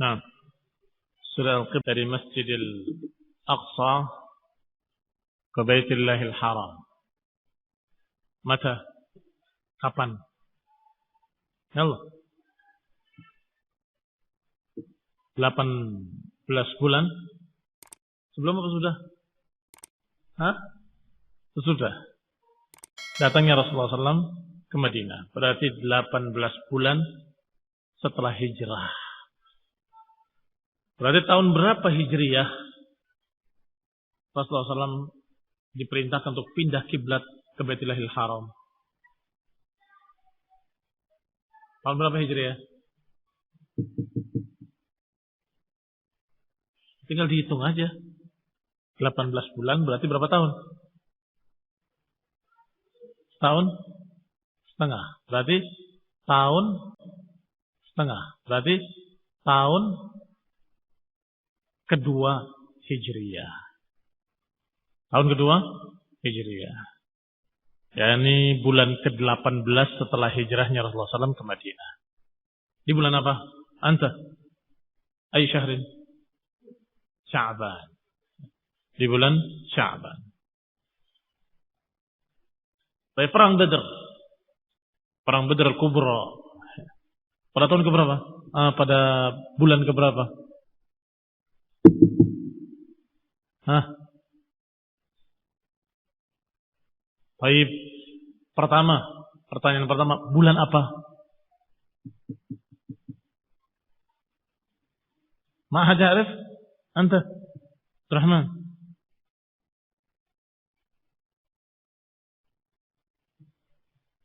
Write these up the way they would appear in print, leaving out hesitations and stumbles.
Nah, surah Al-Qiblah dari Masjidil Aqsa ke Baitullahil Haram. Mata? Kapan? Allah. 18 bulan sebelum apa sudah? Hah? Sesudah datangnya Rasulullah SAW ke Madinah. Berarti 18 bulan setelah hijrah. Berarti tahun berapa hijriyah Rasulullah SAW diperintahkan untuk pindah kiblat ke Baitullahil Haram? Tahun berapa hijriyah? Tinggal dihitung aja. 18 bulan berarti berapa tahun? Tahun setengah. Berarti tahun setengah. Berarti tahun kedua hijriyah. Tahun kedua hijriyah. yakni bulan ke-18 setelah hijrahnya Rasulullah SAW ke Madinah. Di bulan apa? Anta? Ay syahrin? Sya'ban. Di bulan Sya'ban. Baik, perang Badr. Perang Badr al-Kubra. Pada tahun keberapa? Pada bulan keberapa? Baik, pertanyaan pertama, bulan apa? Ma hada arif? Anta? Rahman?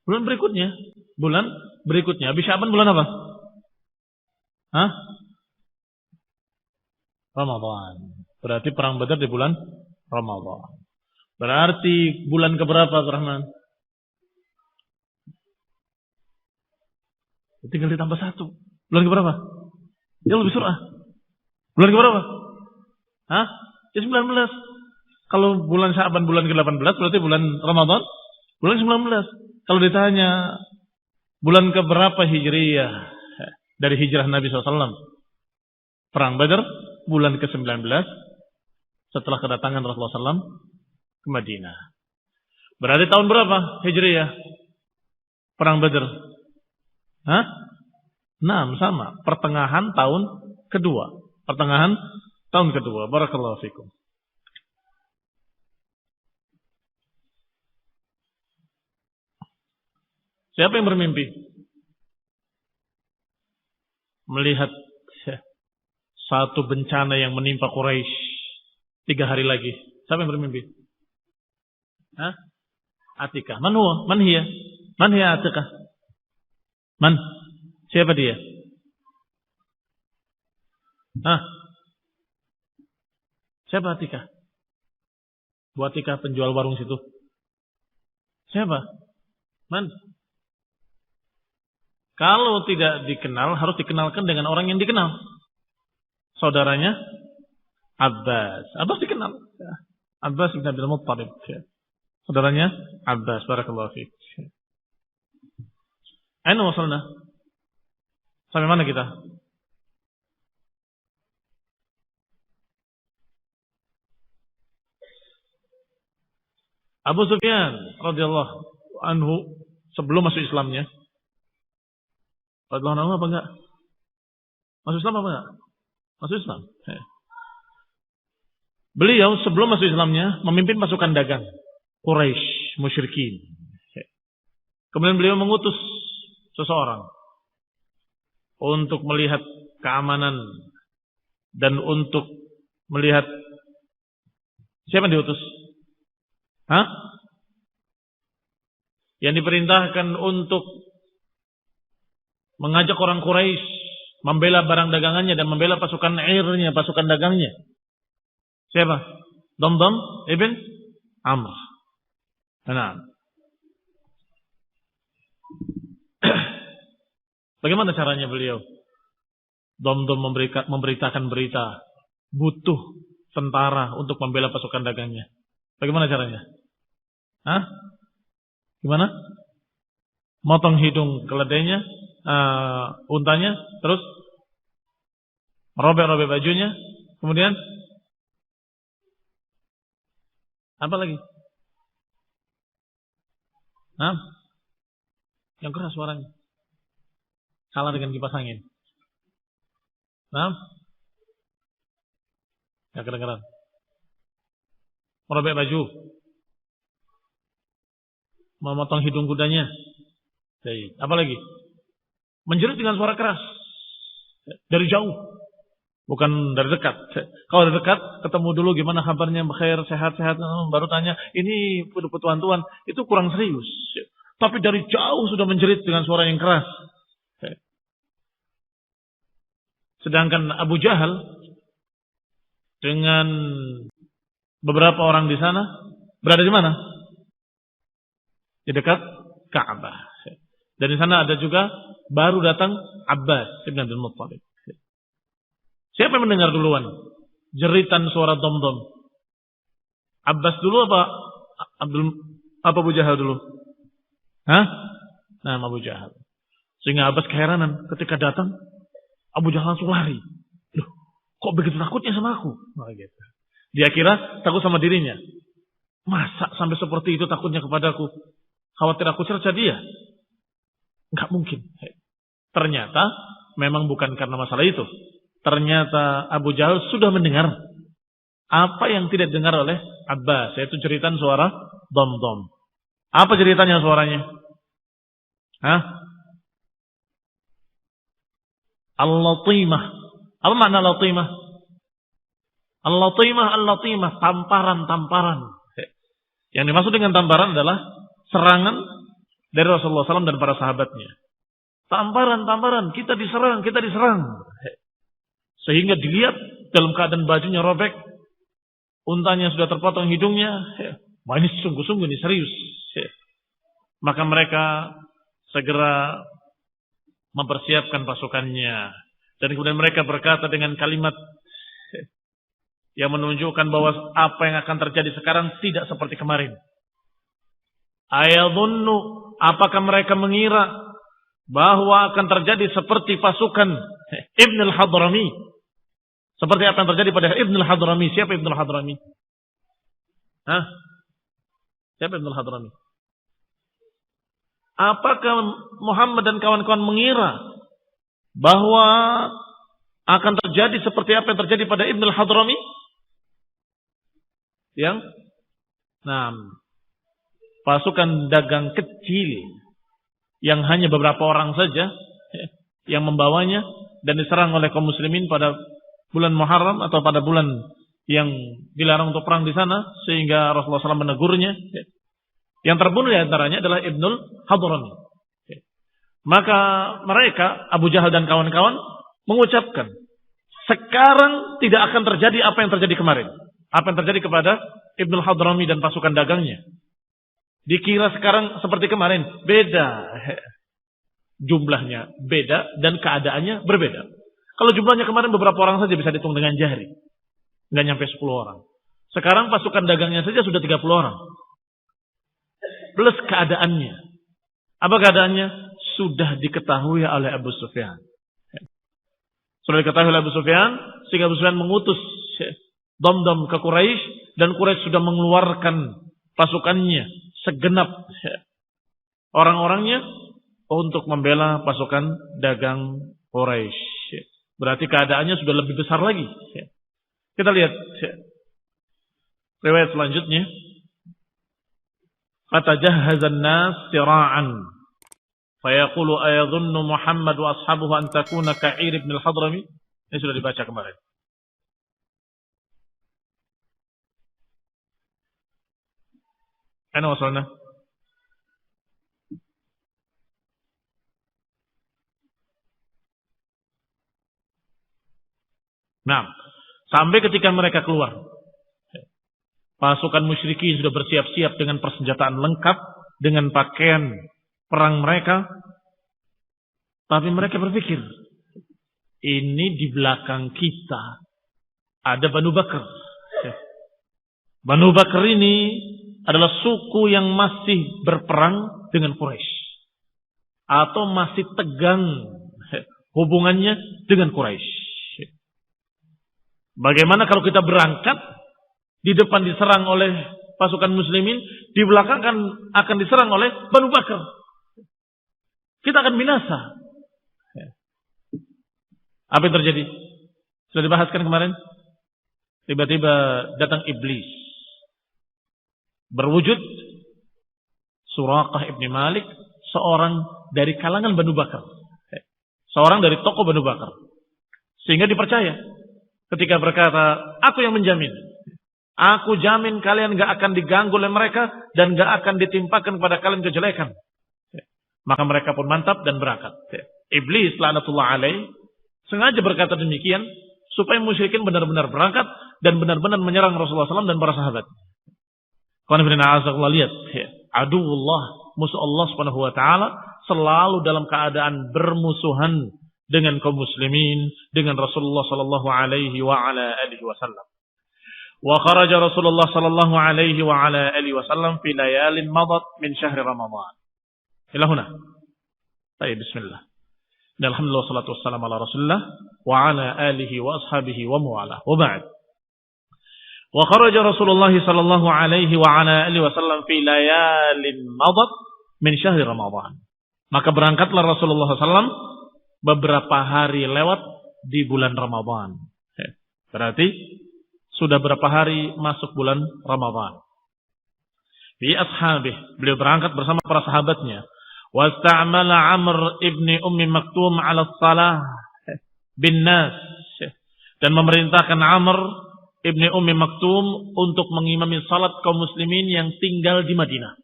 Bulan berikutnya. Bulan berikutnya. Habis Sya'ban bulan apa? Ramadan. Berarti perang Badar di bulan Ramadan. Berarti bulan keberapa, Rahman? Tinggal ditambah satu. Bulan keberapa? Ya lebih surah. Bulan keberapa? Ya 19. Kalau bulan Sya'ban bulan ke-18 berarti bulan Ramadan bulan 19. Kalau ditanya bulan keberapa hijriyah dari hijrah Nabi SAW, perang Badar bulan ke-19 setelah kedatangan Rasulullah SAW ke Madinah. Berarti tahun berapa hijriyah perang Badar? 6 sama, pertengahan tahun kedua. Pertengahan tahun kedua. Barakallahu fikum. Siapa yang bermimpi melihat satu bencana yang menimpa Quraisy 3 hari lagi? Siapa yang bermimpi? Atikah. Man huwa? Man hiya? Man hiya Atikah? Man? Siapa dia? Siapa Atikah? Bu Atikah penjual warung situ. Siapa? Man? Kalau tidak dikenal, harus dikenalkan dengan orang yang dikenal. Saudaranya Abbas. Abbas dikenal. Abbas bin Abdul Muttalib. Saudaranya Abbas. Barakallahu fiik. Aina wasalna? Sampai mana kita? Abu Sufyan radhiyallahu anhu sebelum masuk Islamnya. Radhiyallahu anhu apa enggak? Masuk Islam apa enggak? Masuk Islam. Beliau sebelum masuk Islamnya memimpin pasukan dagang Quraisy musyrikin. Kemudian beliau mengutus seseorang untuk melihat keamanan dan untuk melihat siapa yang diutus? Yang diperintahkan untuk mengajak orang Quraisy membela barang dagangannya dan membela pasukan airnya, pasukan dagangnya. Siapa? Damdam ibn Amr. Nah. Bagaimana caranya beliau? Damdam memberitakan berita butuh tentara untuk membela pasukan dagangnya. Bagaimana caranya? Gimana? Motong hidung keledainya, untanya, terus Merobek-robek bajunya. Kemudian apa lagi? Nah, yang keras suaranya. Kalah dengan kipas angin. Nah, yang kedengeran. Merobek baju. Memotong hidung kudanya. Baik. Apa lagi? Menjerit dengan suara keras. Dari jauh. Bukan dari dekat. Kalau dari dekat, ketemu dulu gimana kabarnya, khair, sehat-sehat, baru tanya, ini tuan-tuan, itu kurang serius. Tapi dari jauh sudah menjerit dengan suara yang keras. Sedangkan Abu Jahal dengan beberapa orang di sana berada di mana? Di dekat Ka'bah. Dan di sana ada juga baru datang Abbas ibn Abdul Muttalib. Siapa yang mendengar duluan jeritan suara dom-dom? Abbas dulu apa Abu Jahal dulu? Hah? Nah, Abu Jahal. Sehingga Abbas keheranan ketika datang, Abu Jahal langsung lari. Loh, kok begitu takutnya sama aku? Nah, gitu. Dia kira takut sama dirinya. Masa sampai seperti itu takutnya kepadaku? Khawatir aku cerca dia? Enggak mungkin. Ternyata memang bukan karena masalah itu. Ternyata Abu Jahal sudah mendengar apa yang tidak dengar oleh Abbas, yaitu jeritan suara dom-dom. Apa ceritanya suaranya? Hah? Al-latimah. Apa makna latimah? Al-latimah, tamparan. Yang dimaksud dengan tamparan adalah serangan dari Rasulullah SAW dan para sahabatnya. Tamparan, kita diserang. Sehingga dilihat dalam keadaan bajunya robek, untanya sudah terpotong hidungnya. Wah, ini sungguh-sungguh ini serius. Maka mereka segera mempersiapkan pasukannya. Dan kemudian mereka berkata dengan kalimat yang menunjukkan bahwa apa yang akan terjadi sekarang tidak seperti kemarin. Ayadhunnu, apakah mereka mengira bahwa akan terjadi seperti pasukan Ibn al-Hadrami? Seperti apa yang terjadi pada Ibn al-Hadrami? Siapa Ibn al-Hadrami? Hah? Siapa Ibn al-Hadrami? Apakah Muhammad dan kawan-kawan mengira bahwa akan terjadi seperti apa yang terjadi pada Ibn al-Hadrami? Pasukan dagang kecil yang hanya beberapa orang saja yang membawanya dan diserang oleh kaum muslimin pada bulan Muharram atau pada bulan yang dilarang untuk perang di sana, sehingga Rasulullah SAW menegurnya. Yang terbunuh di antaranya adalah Ibnul Hadrami. Maka mereka, Abu Jahal dan kawan-kawan, mengucapkan, sekarang tidak akan terjadi apa yang terjadi kemarin. Apa yang terjadi kepada Ibnul Hadrami dan pasukan dagangnya. Dikira sekarang seperti kemarin. Beda. Jumlahnya beda dan keadaannya berbeda. Kalau jumlahnya kemarin beberapa orang saja bisa dihitung dengan jari. Nggak nyampe 10 orang. Sekarang pasukan dagangnya saja sudah 30 orang. Plus keadaannya. Apa keadaannya? Sudah diketahui oleh Abu Sufyan. Sudah diketahui oleh Abu Sufyan, sehingga Abu Sufyan mengutus dom-dom ke Quraisy, dan Quraisy sudah mengeluarkan pasukannya segenap orang-orangnya untuk membela pasukan dagang Quraisy. Berarti keadaannya sudah lebih besar lagi. Kita lihat riwayat selanjutnya. Fatajahhazan nas sira'an fayaqulu ayadhunnu Muhammad wa ashabuhu an takuna ka'ir ibn al-Hadrami. Ini sudah dibaca kemarin. Ana wasalna. Nah, sampai ketika mereka keluar, pasukan musyrikin sudah bersiap-siap dengan persenjataan lengkap, dengan pakaian perang mereka. Tapi mereka berpikir, ini di belakang kita ada Banu Bakar. Banu Bakar ini adalah suku yang masih berperang dengan Quraisy, atau masih tegang hubungannya dengan Quraisy. Bagaimana kalau kita berangkat, di depan diserang oleh pasukan muslimin, di belakang akan diserang oleh Banu Bakar. Kita akan binasa. Apa yang terjadi? Sudah dibahaskan kemarin? Tiba-tiba datang iblis. Berwujud Suraqah ibn Malik, seorang dari kalangan Banu Bakar. Seorang dari tokoh Banu Bakar. Sehingga dipercaya. Ketika berkata, aku yang menjamin. Aku jamin kalian gak akan diganggu oleh mereka dan gak akan ditimpakan kepada kalian kejelekan. Maka mereka pun mantap dan berangkat. Iblis laknatullah alaih sengaja berkata demikian supaya musyrikin benar-benar berangkat dan benar-benar menyerang Rasulullah SAW dan para sahabat. Lihat, aduullah, musuh Allah Subhanahu wa taala selalu dalam keadaan bermusuhan dengan kaum muslimin, dengan Rasulullah sallallahu alaihi wa ala alihi wasallam. Wa kharaja Rasulullah sallallahu alaihi wa ala alihi wasallam fi layalin madat min syahr Ramadan. Ila huna. Baik, bismillah. Alhamdulillah wassalatu wassalamu ala Rasulillah wa ala alihi wa ashabihi wa mu'ala. Wa ba'd. Wa kharaja Rasulullah sallallahu alaihi wa ala alihi wasallam fi layalin madat min syahr Ramadan. Maka berangkatlah Rasulullah SAW beberapa hari lewat di bulan Ramadan. Berarti sudah berapa hari masuk bulan Ramadan. Bi ashabih, beliau berangkat bersama para sahabatnya. Wasta'mala Amr ibni Ummi Maktum ala salah bin nas. Dan memerintahkan Amr ibni Ummi Maktum untuk mengimami salat kaum muslimin yang tinggal di Madinah.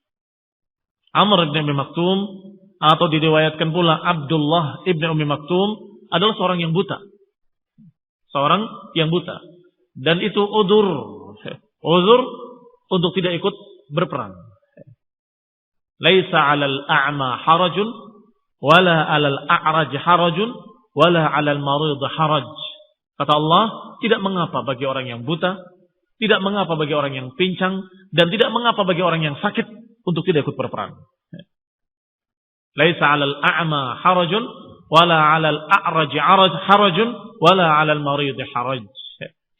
Amr ibni Ummi Maktum, atau diriwayatkan pula Abdullah ibni Ummi Maktum, adalah seorang yang buta. Seorang yang buta. Dan itu udzur untuk tidak ikut berperang. Laisa 'alal a'ma harajun wala 'alal a'raj harajun wala 'alal marid haraj. Kata Allah, tidak mengapa bagi orang yang buta, tidak mengapa bagi orang yang pincang, dan tidak mengapa bagi orang yang sakit untuk tidak ikut berperang. Laisa 'alal a'ma harajun wala 'alal a'raj harajun wala 'alal marid haraj.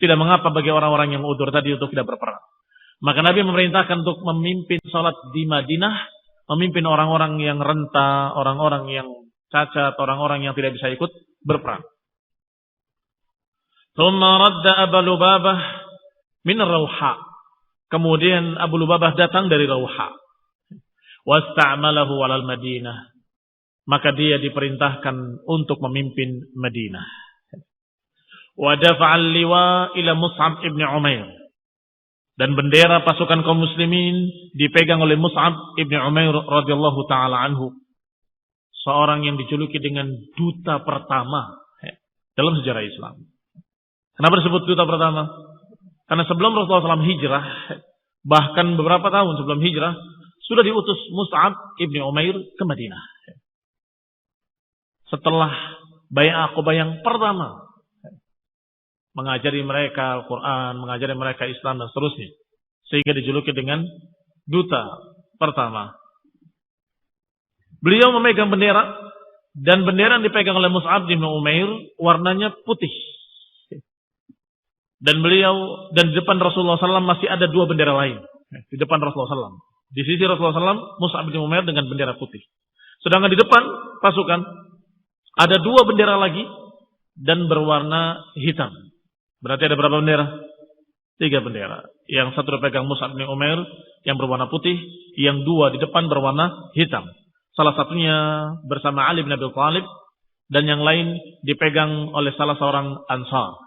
Tidak mengapa bagi orang-orang yang udzur tadi untuk tidak berperang. Maka Nabi memerintahkan untuk memimpin salat di Madinah, memimpin orang-orang yang renta, orang-orang yang cacat, orang-orang yang tidak bisa ikut berperang. Thumma radda Abu Lubabah min Rauha. Kemudian Abu Lubabah datang dari Rauha. Wasta'malahu 'alal Madinah. Maka dia diperintahkan untuk memimpin Madinah. Wa dafa'al liwa ila Mus'ab ibn Umair. Dan bendera pasukan kaum muslimin dipegang oleh Mus'ab ibn Umair radhiyallahu taala anhu. Seorang yang dijuluki dengan duta pertama dalam sejarah Islam. Kenapa disebut duta pertama? Karena sebelum Rasulullah SAW hijrah, bahkan beberapa tahun sebelum hijrah, sudah diutus Mus'ab ibn Umair ke Madinah. Setelah Bai'ah Aqabah yang pertama, mengajari mereka Al-Quran, mengajari mereka Islam dan seterusnya. Sehingga dijuluki dengan duta pertama. Beliau memegang bendera, dan bendera yang dipegang oleh Mus'ab bin Umair warnanya putih. Dan beliau, dan di depan Rasulullah SAW masih ada dua bendera lain. Di depan Rasulullah SAW. Di sisi Rasulullah SAW, Mus'ab bin Umair dengan bendera putih. Sedangkan di depan pasukan, ada dua bendera lagi, dan berwarna hitam. Berarti ada berapa bendera? 3 bendera. Yang satu dipegang Mus'ab bin Umair yang berwarna putih, yang 2 di depan berwarna hitam. Salah satunya bersama Ali bin Abi Thalib, dan yang lain dipegang oleh salah seorang Ansar.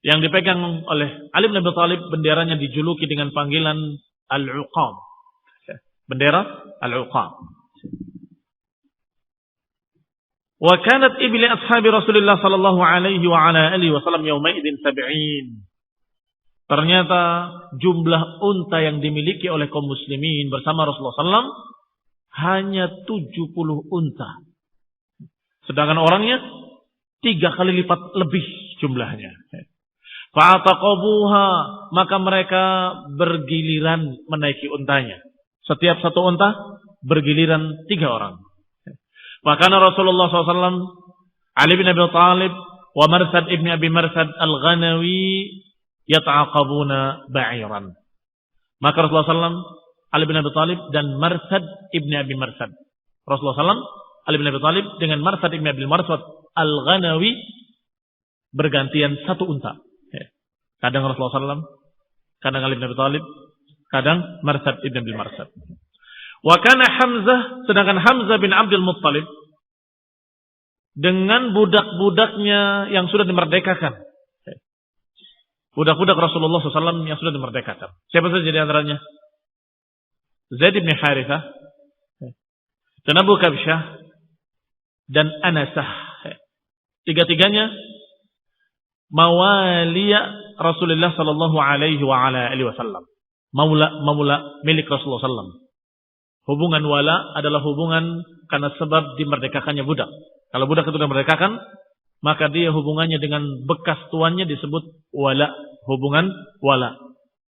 Yang dipegang oleh Ali bin Abi Thalib, benderanya dijuluki dengan panggilan Al-Uqam. Bendera Al-Uqam. Wa kanat ibli ashabi Rasulullah sallallahu alaihi wa ala alihi wasallam yauma idzin 70. Ternyata jumlah unta yang dimiliki oleh kaum muslimin bersama Rasulullah sallallahu hanya 70 unta. Sedangkan orangnya 3 kali lipat lebih jumlahnya. Fa'ataqabuha, maka mereka bergiliran menaiki untanya. Setiap satu unta bergiliran 3 orang. Maka Rasulullah SAW, Ali bin Abi Thalib, wa Marsad ibn Abi Marsad al-Ghanawi yata'aqabuna ba'iran. Maka Rasulullah SAW, Ali bin Abi Thalib dan Marsad ibn Abi Marsad. Rasulullah SAW, Ali bin Abi Thalib dengan Marsad ibn Abi Marsad al-Ghanawi bergantian satu unta. Kadang Rasulullah SAW, kadang Ali bin Abi Thalib, kadang Marsad ibn Abi Marsad. Wa kana Hamzah, sedangkan Hamzah bin Abdul Muttalib dengan budak-budaknya yang sudah dimerdekakan. Budak-budak Rasulullah SAW yang sudah dimerdekakan. Siapa saja di antaranya? Zaid bin Harithah, dan Abu Kabsyah, dan Anasah. Tiga-tiganya mawaliya Rasulullah sallallahu alaihi wasallam. Maula milik Rasulullah SAW. Hubungan wala adalah hubungan karena sebab dimerdekakannya budak. Kalau budak itu dimerdekakan, maka dia hubungannya dengan bekas tuannya disebut wala, hubungan wala.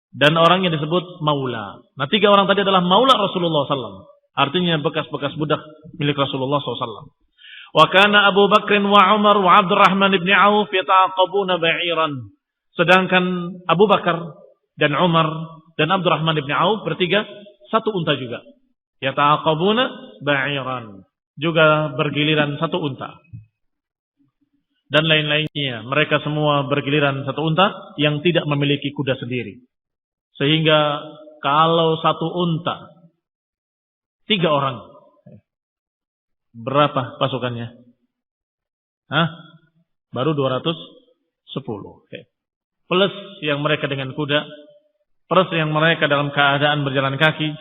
Dan orangnya disebut maula. Nah, tiga orang tadi adalah maula Rasulullah SAW. Artinya bekas-bekas budak milik Rasulullah SAW. Wa kana Abu Bakr wa Umar wa Abdurrahman ibn Auf yata'aqabuna ba'iran. Sedangkan Abu Bakar dan Umar dan Abdurrahman ibn Auf bertiga satu unta juga. Yata'aqabuna ba'iran. Juga bergiliran satu unta. Dan lain-lainnya. Mereka semua bergiliran satu unta yang tidak memiliki kuda sendiri. Sehingga kalau satu unta, 3 orang. Berapa pasukannya? Baru 210. Plus yang mereka dengan kuda. Plus yang mereka dalam keadaan berjalan kaki.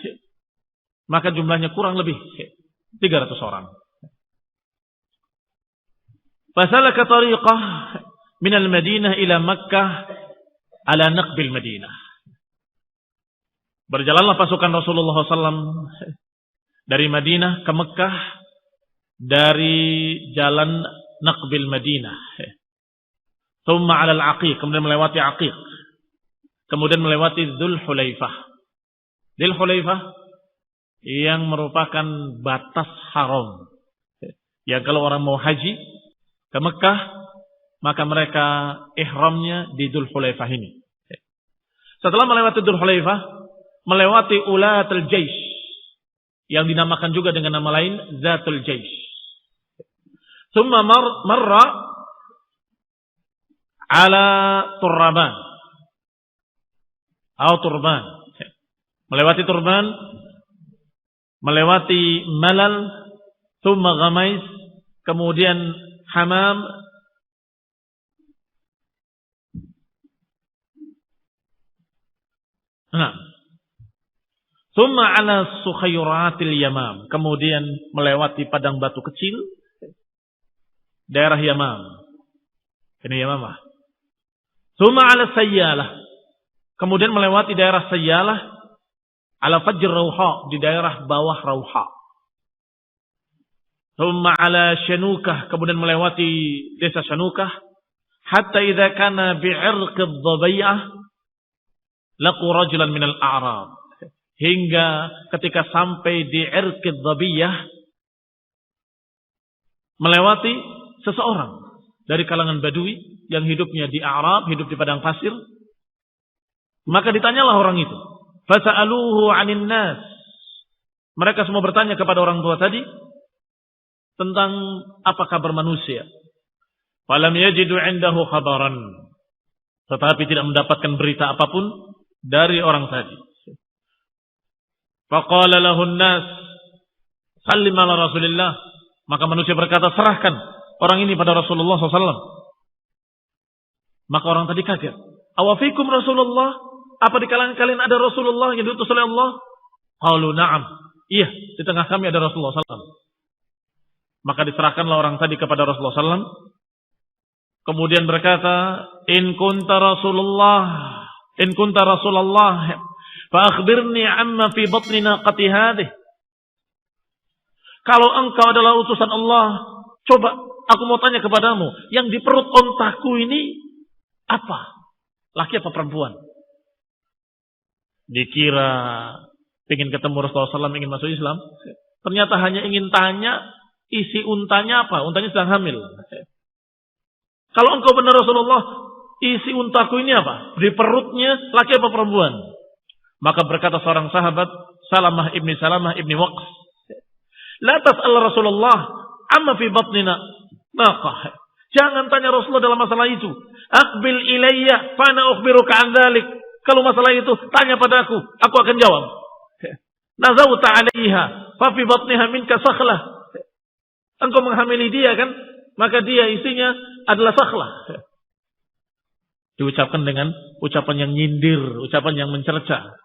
Maka jumlahnya kurang lebih 300 orang. Fasalaka tariqah minal Madinah ila Makkah ala naqbil Madinah. Berjalanlah pasukan Rasulullah SAW dari Madinah ke Mekah dari jalan Naqbil Madinah. Thumma ala al-Aqiq, kemudian melewati Aqiq. Kemudian melewati Dzul Hulaifah. Dzul Hulaifah yang merupakan batas haram. Yang kalau orang mau haji ke Mekah, maka mereka ihramnya di Dzul Hulaifah ini. Setelah melewati Dzul Hulaifah, melewati Ulatul Jaish yang dinamakan juga dengan nama lain Zatul Jaish. Thumma marra ala Turban. Turban. Melewati Turban, melewati Malal, thumma Ghamais, kemudian Hamam, thumma ala Sukhairatil Yamam, kemudian melewati padang batu kecil daerah Yamam. Ini Yamamah. Thumma ala Sayyalah, kemudian melewati daerah Sayyalah, ala Fajr Rauha, di daerah bawah Rauha. Thumma ala Shanukah, kemudian melewati desa Shanukah, hatta idza kana bi'irq ad-Dhabi'ah laqu rajulan minal a'rab. Hingga ketika sampai di Irq ad-Dhabiyah, melewati seseorang dari kalangan Badui yang hidupnya di Arab, hidup di padang pasir. Maka ditanyalah orang itu. Fasa'aluhu 'anil nas. Mereka semua bertanya kepada orang tua tadi tentang apa kabar manusia. Falam yajidu 'indahu khabaran. Tetapi tidak mendapatkan berita apapun dari orang tadi. Faqala lahun nas sallim ala Rasulillah. Maka manusia berkata, serahkan orang ini pada Rasulullah SAW. Maka orang tadi kaget. Awafikum Rasulullah? Apa di kalangan kalian ada Rasulullah yang diutus oleh Allah? Qalu na'am. Iya, di tengah kami ada Rasulullah SAW. Maka diserahkanlah orang tadi kepada Rasulullah SAW. Kemudian berkata, In kunta Rasulullah, fa akhbirni amma fi batni naqati hadhihi. Kalau engkau adalah utusan Allah, coba aku mau tanya kepadamu, yang di perut ontaku ini apa? Laki apa perempuan? Dikira ingin ketemu Rasulullah SAW, ingin masuk Islam. Ternyata hanya ingin tanya isi untanya apa. Untanya sedang hamil. Kalau engkau benar Rasulullah, isi untaku ini apa? Di perutnya laki apa perempuan? Maka berkata seorang sahabat, Salamah ibni Waqs, la tas'al Rasulullah amma fi batnina naqah. Jangan tanya Rasulullah dalam masalah itu. Aqbil ilayya fa ana ukhbiruka an dzalik. Kalau masalah itu tanya padaku, aku akan jawab. Nazawta 'alaiha fa fi batniha minka sakhlah. Engkau menghamili dia kan? Maka dia isinya adalah sakhlah. Diucapkan dengan ucapan yang nyindir, ucapan yang mencerca.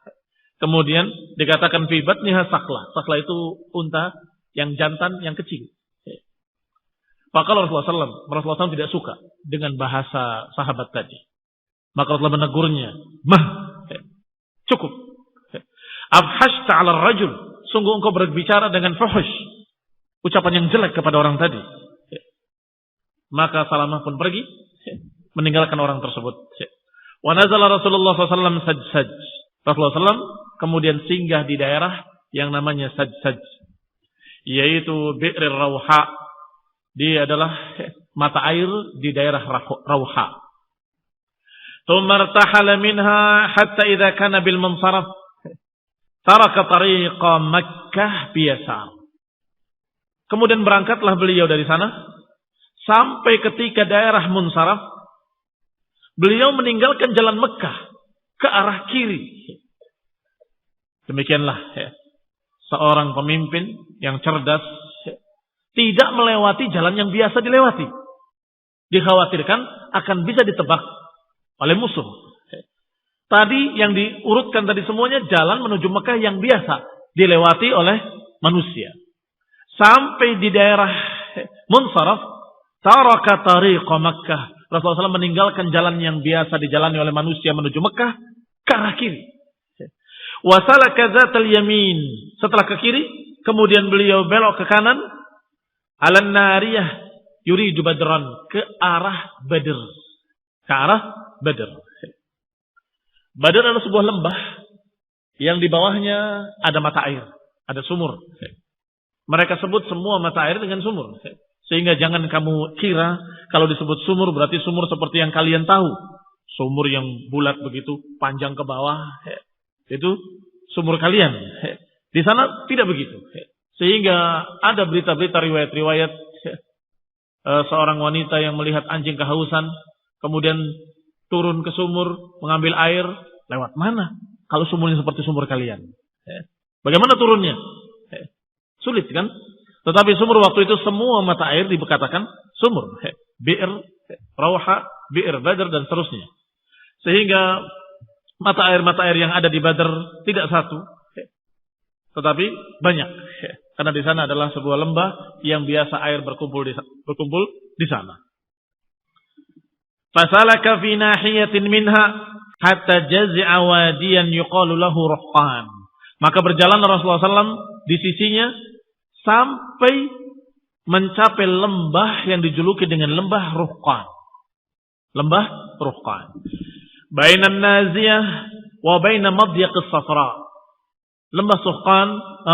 Kemudian dikatakan fi batniha sakhlah. Sakhlah itu unta yang jantan yang kecil. Maka Rasulullah SAW tidak suka dengan bahasa sahabat tadi. Maka Rasulullah menegurnya. Cukup. Abhashta 'ala rajul. Sungguh engkau berbicara dengan fuhush. Ucapan yang jelek kepada orang tadi. Maka Salamah pun pergi. Meninggalkan orang tersebut. Wa nazala Rasulullah SAW Sajsaj. Rasulullah SAW kemudian singgah di daerah yang namanya Sajsaj. Yaitu Bi'rir Rawha. Dia adalah mata air di daerah Rawha. Thumma irtahala minha hatta idza kana bil mansaraf taraka tariqa Makkah biyasar. Kemudian berangkatlah beliau dari sana sampai ketika daerah Munsaraf beliau meninggalkan jalan Mekah ke arah kiri. Demikianlah seorang pemimpin yang cerdas tidak melewati jalan yang biasa dilewati. Dikhawatirkan akan bisa ditebak oleh musuh. Tadi yang diurutkan tadi semuanya jalan menuju Mekah yang biasa dilewati oleh manusia. Sampai di daerah Munsaraf, taraka tariqa Makkah. Rasulullah SAW meninggalkan jalan yang biasa dijalani oleh manusia menuju Mekah ke arah kiri. Wasalaka dzatal yamin. Setelah ke kiri, kemudian beliau belok ke kanan. Alan nariyah yuridu badran, ke arah Badr. Ke arah Badr. Badr adalah sebuah lembah yang di bawahnya ada mata air, ada sumur. Mereka sebut semua mata air dengan sumur. Sehingga jangan kamu kira kalau disebut sumur berarti sumur seperti yang kalian tahu. Sumur yang bulat begitu, panjang ke bawah. Itu sumur kalian. Di sana tidak begitu. Sehingga ada berita-berita riwayat-riwayat seorang wanita yang melihat anjing kehausan, kemudian turun ke sumur, mengambil air, lewat mana? Kalau sumurnya seperti sumur kalian. Bagaimana turunnya? Sulit kan? Tetapi sumur waktu itu semua mata air dikatakan sumur. Bi'r, Rawha, Bi'r Badr dan seterusnya. Sehingga mata air yang ada di Badr tidak satu, tetapi banyak. Karena di sana adalah sebuah lembah yang biasa air berkumpul di sana. Fasalaka fi nahiyatin minha hatta jazi'a wadiyan yuqalu lahu Ruhqan. Maka berjalan Rasulullah SAW di sisinya sampai mencapai lembah yang dijuluki dengan lembah Ruhqan. Lembah Ruhqan. Bainan naziyah wa baina madyaqis safra. Lembah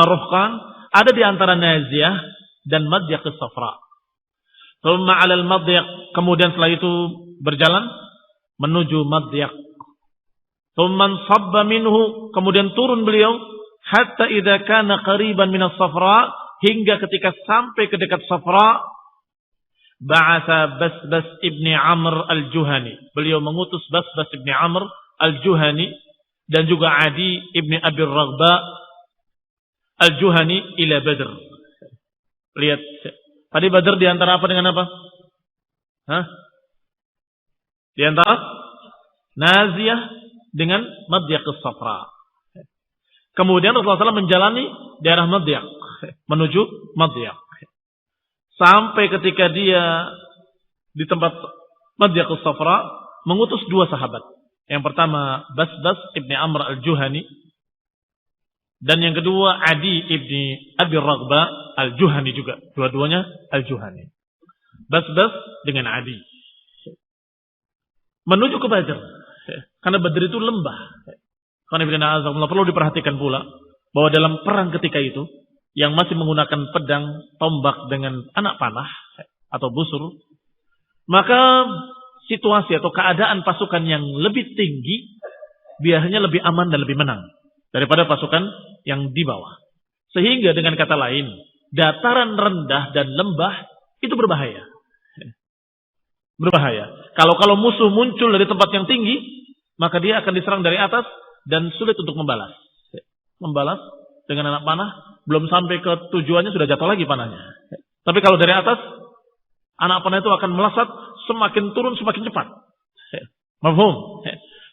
Ruhqan ada di antara Naziyah dan Madyaqis Safra. Thumma 'ala al-Madyaq, kemudian setelah itu berjalan menuju Madyaq. Thumma sabba minhu, kemudian turun beliau hatta idza kana qariban min as-Safra, hingga ketika sampai ke dekat Safra, ba'atha Basbas ibni Amr al-Juhani. Beliau mengutus Basbas ibni Amr al-Juhani dan juga Adi ibni Abi Raghba Al-Juhani ila Badr. Lihat. Tadi Badr diantara apa dengan apa? Di antara Naziyah dengan Madyaqis Safra. Kemudian Rasulullah SAW menjalani daerah Madyaq menuju Madyaq. Sampai ketika dia di tempat Madyaqis Safra mengutus dua sahabat. Yang pertama Basbas ibni Amr al-Juhani. Dan yang kedua Adi ibni Abi Raghba al-Juhani juga. Dua-duanya al-Juhani. Basbas dengan Adi. Menuju ke Badr. Karena Badr itu lembah. Karena perlu diperhatikan pula bahwa dalam perang ketika itu yang masih menggunakan pedang, tombak dengan anak panah atau busur, maka situasi atau keadaan pasukan yang lebih tinggi biasanya lebih aman dan lebih menang daripada pasukan yang di bawah. Sehingga dengan kata lain, dataran rendah dan lembah itu berbahaya. Berbahaya. Kalau musuh muncul dari tempat yang tinggi, maka dia akan diserang dari atas dan sulit untuk membalas. Membalas dengan anak panah, belum sampai ke tujuannya sudah jatuh lagi panahnya. Tapi kalau dari atas, anak panah itu akan melesat, semakin turun semakin cepat. Mafhum?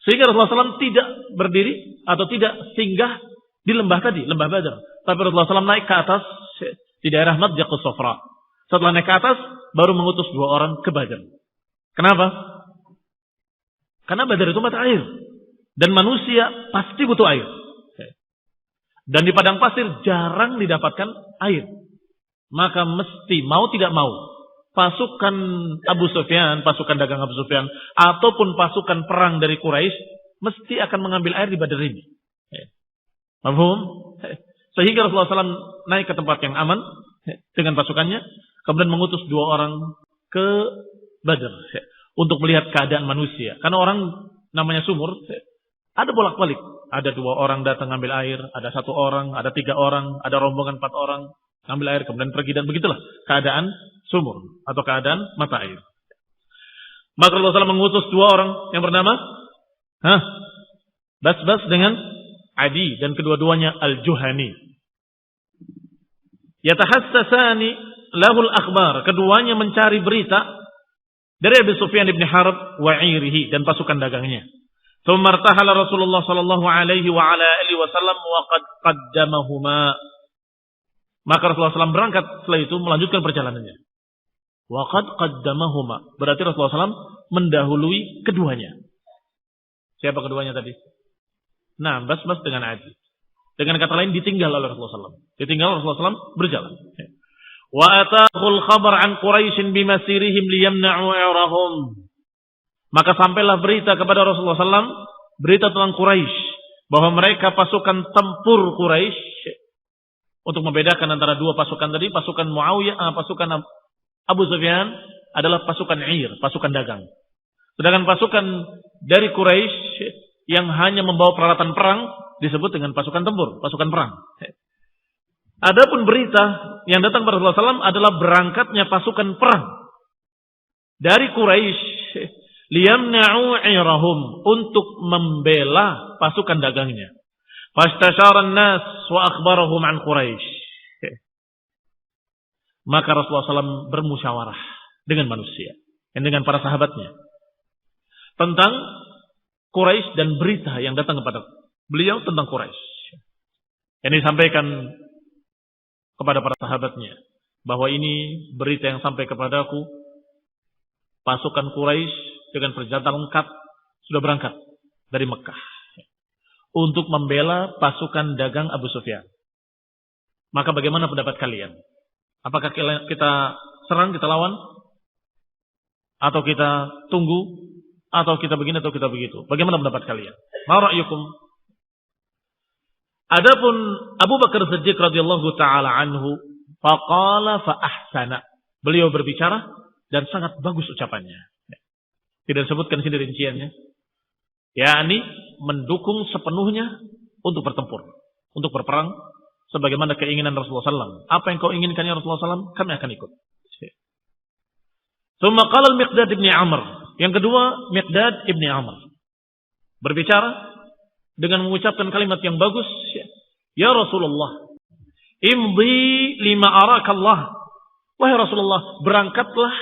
Sehingga Rasulullah SAW tidak berdiri atau tidak singgah di lembah tadi, lembah Badar. Tapi Rasulullah SAW naik ke atas di daerah Madjaqus Sofra. Setelah naik ke atas, baru mengutus 2 orang ke Badar. Kenapa? Karena Badar itu mata air. Dan manusia pasti butuh air. Dan di padang pasir jarang didapatkan air. Maka mesti, mau tidak mau, pasukan Abu Sufyan, pasukan dagang Abu Sufyan, ataupun pasukan perang dari Quraisy, mesti akan mengambil air di Badar ini. Mafhum? Sehingga Rasulullah SAW naik ke tempat yang aman dengan pasukannya, kemudian mengutus 2 orang ke Badar untuk melihat keadaan manusia. Karena orang namanya sumur, ada bolak-balik. Ada 2 orang datang ngambil air, ada 1 orang, ada 3 orang, ada rombongan 4 orang ngambil air, kemudian pergi, dan begitulah keadaan sumur atau keadaan mata air. Maka Rasulullah SAW mengutus 2 orang yang bernama Basbas dengan Adi, dan kedua-duanya Al-Juhani. Yatahassasani lahul akhbar. Keduanya mencari berita dari Abu Sufyan ibn Harb wa 'irihi dan pasukan dagangnya. Tsumma irtahala Rasulullah sallallahu alaihi wa ala alihi wasallam wa qad qaddamahuma. Maka Rasulullah SAW berangkat setelah itu melanjutkan perjalanannya. Wa qad qaddamahuma. Berarti Rasulullah SAW mendahului keduanya. Siapa keduanya tadi? Nah, Basbas dengan Adi. Dengan kata lain ditinggal oleh Rasulullah SAW. Ditinggal Rasulullah SAW berjalan. Wa ataqul khabar an Quraisy bimasirihim liyamna'u i'rahum. Maka sampailah berita kepada Rasulullah SAW, berita tentang Quraisy, bahwa mereka pasukan tempur Quraisy, untuk membedakan antara 2 pasukan tadi, pasukan Muawiyah, pasukan Abu Sufyan adalah pasukan Ir, pasukan dagang. Sedangkan pasukan dari Quraisy yang hanya membawa peralatan perang disebut dengan pasukan tempur, pasukan perang. Adapun berita yang datang kepada Rasulullah SAW adalah berangkatnya pasukan perang dari Quraisy liyamna'u 'irahum, untuk membela pasukan dagangnya. Fastashara an-nas wa akhbarahum an Quraisy. Maka Rasulullah SAW bermusyawarah dengan manusia dan dengan para sahabatnya tentang Quraisy dan berita yang datang kepada beliau tentang Quraisy. Yang disampaikan kepada para sahabatnya bahwa ini berita yang sampai kepadaku, pasukan Quraisy dengan persenjataan lengkap sudah berangkat dari Mekah untuk membela pasukan dagang Abu Sufyan. Maka bagaimana pendapat kalian? Apakah kita serang, kita lawan? Atau kita tunggu? Atau kita begini atau kita begitu? Bagaimana pendapat kalian? Ma ra'yukum? Adapun Abu Bakar Siddiq radhiyallahu taala anhu, faqala fa ahsana. Beliau berbicara dan sangat bagus ucapannya. Tidak disebutkan sini rinciannya. yakni mendukung sepenuhnya untuk bertempur, untuk berperang sebagaimana keinginan Rasulullah SAW. Apa yang kau inginkan ya Rasulullah SAW, kami akan ikut. Tsumma qala al-Miqdad ibn Amr. Yang kedua, Miqdad ibn Amr berbicara dengan mengucapkan kalimat yang bagus, ya Rasulullah, imdi lima arakallah. Wahai Rasulullah, berangkatlah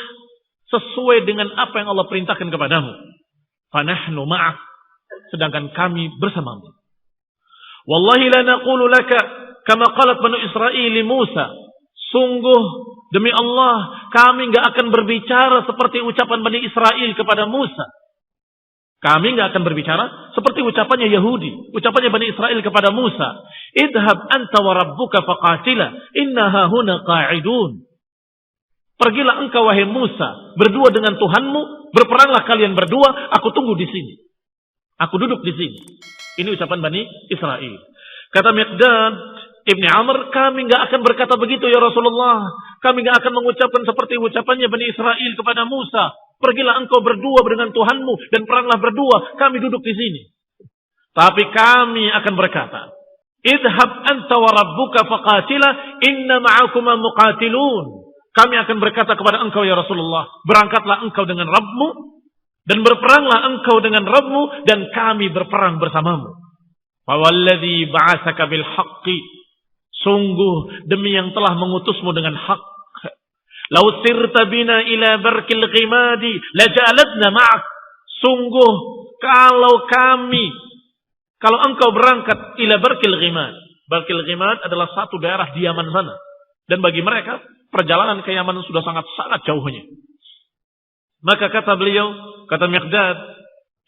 sesuai dengan apa yang Allah perintahkan kepadamu. Fanahnu ma'ak, sedangkan kami bersamamu. Wallahi la naqulu laka kama qalat Banu Israil li Musa. Sungguh demi Allah, kami enggak akan berbicara seperti ucapan Bani Israel kepada Musa. Kami enggak akan berbicara seperti ucapannya Yahudi, ucapannya Bani Israel kepada Musa. Idhab anta wa rabbuka faqatila inna hahuna qa'idun. Pergilah engkau wahai Musa, berdua dengan Tuhanmu, berperanglah kalian berdua, aku tunggu di sini. Aku duduk di sini. Ini ucapan Bani Israel. Kata Miqdad, Ibni Amr, kami nggak akan berkata begitu ya Rasulullah. Kami nggak akan mengucapkan seperti ucapannya Bani Israel kepada Musa. Pergilah engkau berdua dengan Tuhanmu dan peranglah berdua. Kami duduk di sini. Tapi kami akan berkata, idhab anta wa rabbuka faqatila inna ma'akuma muqatilun. Kami akan berkata kepada engkau ya Rasulullah, berangkatlah engkau dengan Rabbmu dan berperanglah engkau dengan Rabbmu dan kami berperang bersamamu. Fawalladzi ba'atsaka bil haqqi, sungguh demi yang telah mengutusmu dengan hak. Lau sirta bina ila barkil ghimadi laja'alatna ma'ak. Sungguh kalau engkau berangkat ila barkil ghimad. Barkil ghimad adalah satu daerah di Yaman sana. Dan bagi mereka perjalanan ke Yaman sudah sangat jauhnya. Maka kata beliau, kata Miqdad